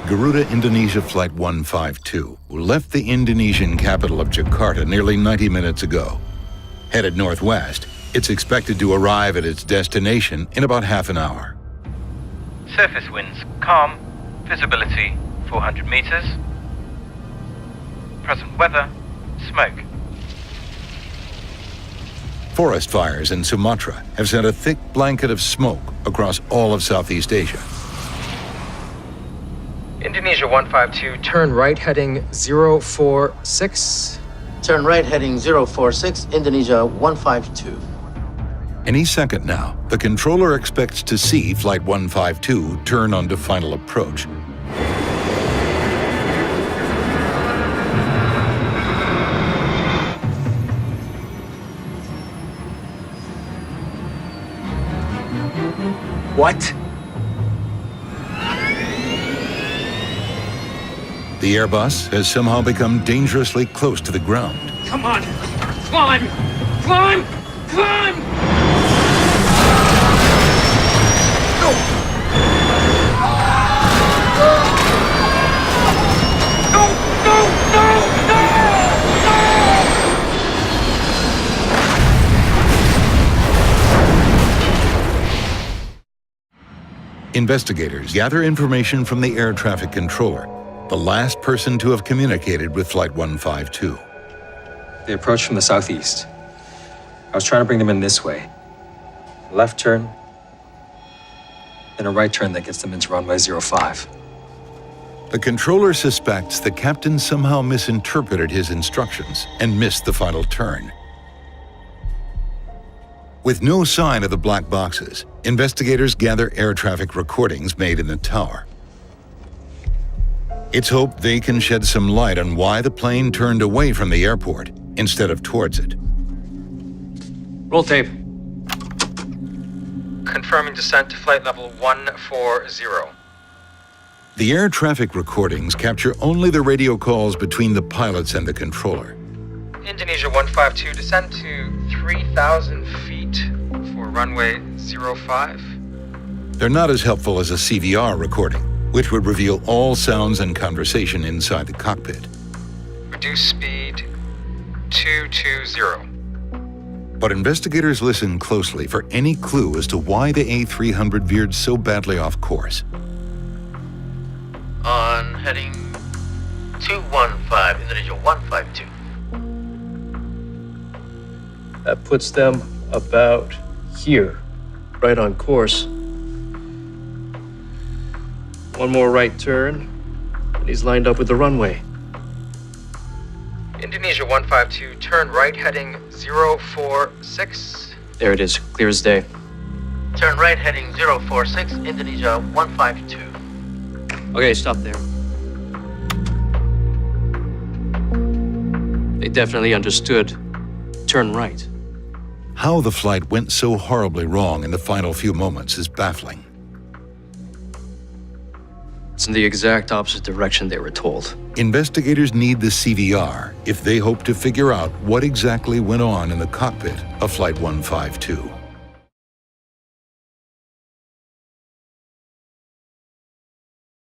Garuda Indonesia Flight 152 left the Indonesian capital of Jakarta nearly 90 minutes ago. Headed northwest, it's expected to arrive at its destination in about half an hour. Surface winds calm, visibility 400 meters. Present weather, smoke. Forest fires in Sumatra have sent a thick blanket of smoke across all of Southeast Asia. Indonesia 152, Turn right heading 046. Turn right heading 046, Indonesia 152. Any second now, the controller expects to see Flight 152 turn onto final approach. What? The Airbus has somehow become dangerously close to the ground. Come on! Climb! Climb! Climb! No! No! No! No! No! Investigators gather information from the air traffic controller, the last person to have communicated with Flight 152. They approached from the southeast. I was trying to bring them in this way. Left turn, then a right turn that gets them into runway 05. The controller suspects the captain somehow misinterpreted his instructions and missed the final turn. With no sign of the black boxes, investigators gather air traffic recordings made in the tower. It's hoped they can shed some light on why the plane turned away from the airport instead of towards it. Roll tape. confirming descent to flight level 140. The air traffic recordings capture only the radio calls between the pilots and the controller. Indonesia 152, descend to 3,000 feet for runway 05. They're not as helpful as a CVR recording, which would reveal all sounds and conversation inside the cockpit. Reduce speed 220. But investigators listen closely for any clue as to why the A300 veered so badly off course. On heading 215, Indonesia 152. That puts them about here, right on course. One more right turn, and he's lined up with the runway. Indonesia 152, turn right heading 046. There it is, clear as day. Turn right heading 046, Indonesia 152. Okay, stop there. They definitely understood. Turn right. How the flight went so horribly wrong in the final few moments is baffling. It's in the exact opposite direction they were told. Investigators need the CVR if they hope to figure out what exactly went on in the cockpit of Flight 152.